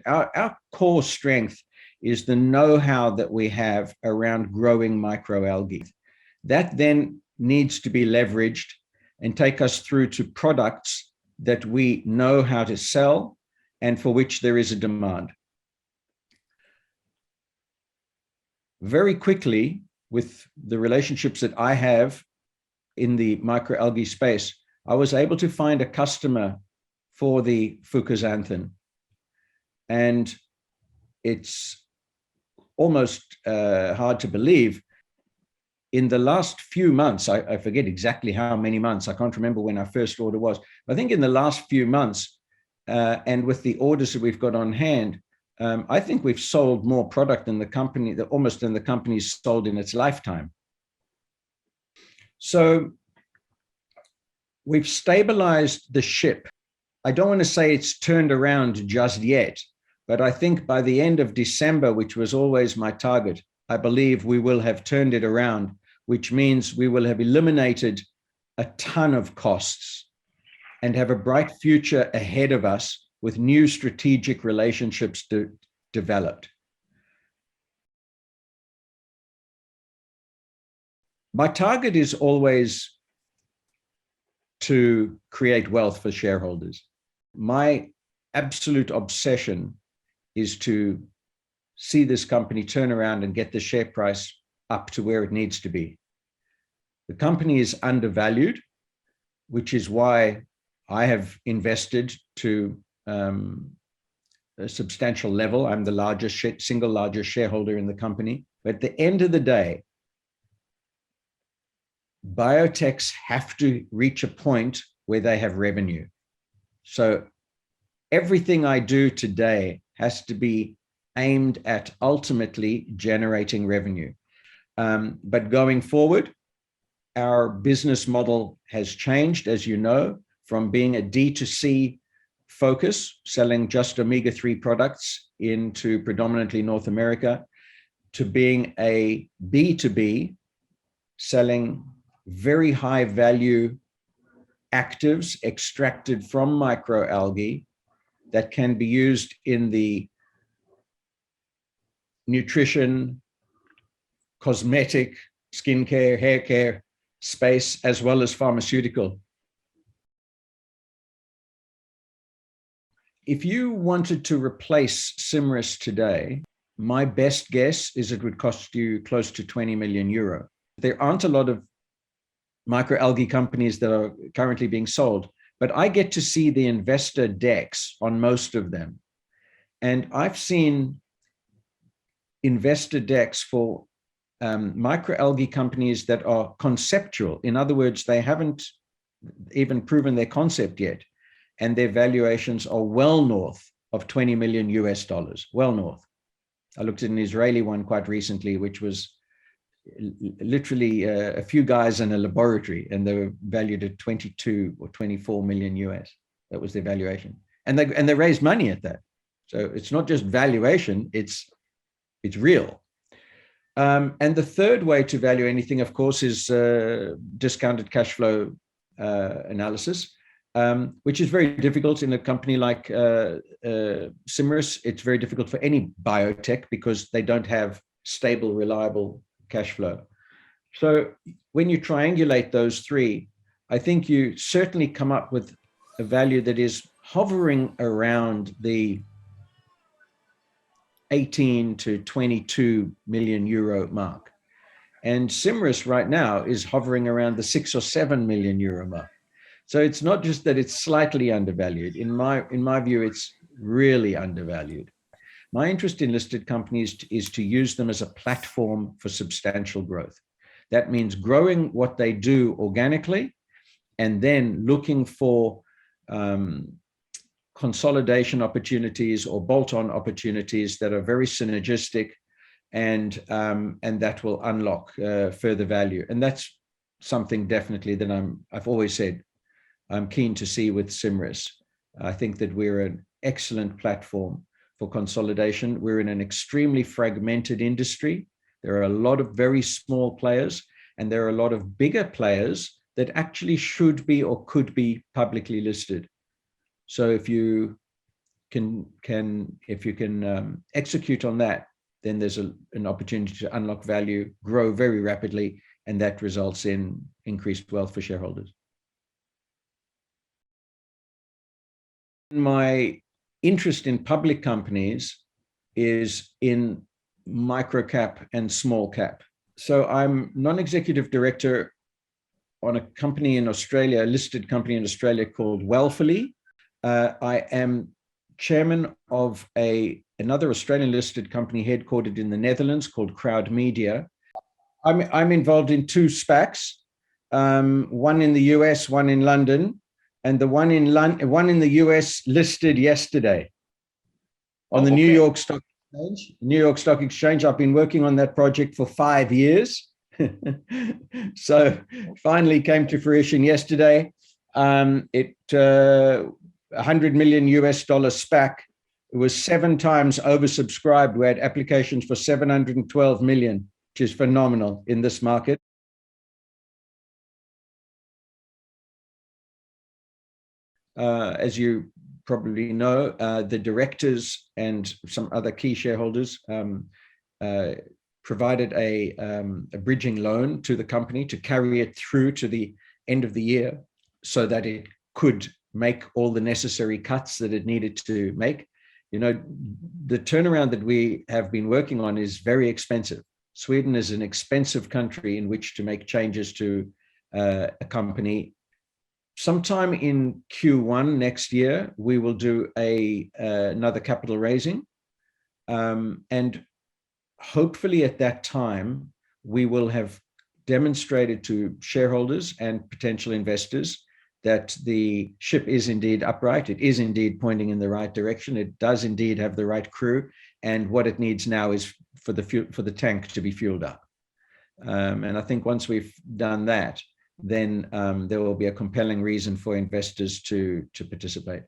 important. Our core strength is the know-how that we have around growing microalgae. That then needs to be leveraged and take us through to products that we know how to sell and for which there is a demand. Very quickly, with the relationships that I have in the microalgae space, I was able to find a customer for the fucoxanthin. And it's almost hard to believe. In the last few months, I forget exactly how many months, I can't remember when our first order was. I think in the last few months, and with the orders that we've got on hand, I think we've sold more product than the company, almost than the company's sold in its lifetime. So we've stabilized the ship. I don't want to say it's turned around just yet, but I think by the end of December, which was always my target, I believe we will have turned it around, which means we will have eliminated a ton of costs and have a bright future ahead of us with new strategic relationships developed. My target is always to create wealth for shareholders. My absolute obsession is to see this company turn around and get the share price up to where it needs to be. The company is undervalued, which is why I have invested to a substantial level. I'm the single largest shareholder in the company. But at the end of the day, biotechs have to reach a point where they have revenue. So everything I do today has to be aimed at ultimately generating revenue. But going forward, our business model has changed, as you know, from being a D2C focus, selling just omega-3 products into predominantly North America, to being a B2B, selling very high value actives extracted from microalgae that can be used in the nutrition, cosmetic, skincare, hair care space, as well as pharmaceutical. If you wanted to replace Simris today, my best guess is it would cost you close to 20 million euro. There aren't a lot of microalgae companies that are currently being sold, but I get to see the investor decks on most of them. And I've seen investor decks for microalgae companies that are conceptual. In other words, they haven't even proven their concept yet. And their valuations are well north of 20 million US dollars, well north. I looked at an Israeli one quite recently, which was literally a few guys in a laboratory, and they were valued at 22 or 24 million US. That was their valuation. And they raised money at that. So it's not just valuation, it's real. And the third way to value anything, of course, is discounted cash flow analysis, which is very difficult in a company like Simris. It's very difficult for any biotech because they don't have stable, reliable cash flow. So when you triangulate those three, I think you certainly come up with a value that is hovering around the 18 to 22 million euro mark. And Simris right now is hovering around the 6 or 7 million euro mark. So it's not just that it's slightly undervalued. In my view, it's really undervalued. My interest in listed companies is to use them as a platform for substantial growth. That means growing what they do organically and then looking for consolidation opportunities or bolt-on opportunities that are very synergistic and that will unlock further value. And that's something definitely that I've always said I'm keen to see with Simris. I think that we're an excellent platform for consolidation. We're in an extremely fragmented industry. There are a lot of very small players, and there are a lot of bigger players that actually should be or could be publicly listed. So if you if you can execute on that, then there's an opportunity to unlock value, grow very rapidly, and that results in increased wealth for shareholders. My interest in public companies is in micro cap and small cap. So I'm non-executive director on a company in Australia, a listed company in Australia called Wellfully. I am chairman of another Australian listed company headquartered in the Netherlands called Crowd Media. I'm involved in 2 SPACs, one in the US, one in London, and the one in the US listed yesterday on the New York Stock Exchange. New York Stock Exchange. I've been working on that project for 5 years. So finally came to fruition yesterday. $100 million US SPAC. It was 7 times oversubscribed. We had applications for 712 million, which is phenomenal in this market. As you probably know, the directors and some other key shareholders provided a bridging loan to the company to carry it through to the end of the year so that it could make all the necessary cuts that it needed to make. You know, the turnaround that we have been working on is very expensive. Sweden is an expensive country in which to make changes to a company. Sometime in Q1 next year, we will do another capital raising. And hopefully at that time, we will have demonstrated to shareholders and potential investors that the ship is indeed upright. It is indeed pointing in the right direction. It does indeed have the right crew. And what it needs now is for the tank to be fueled up. And I think once we've done that, then there will be a compelling reason for investors to participate.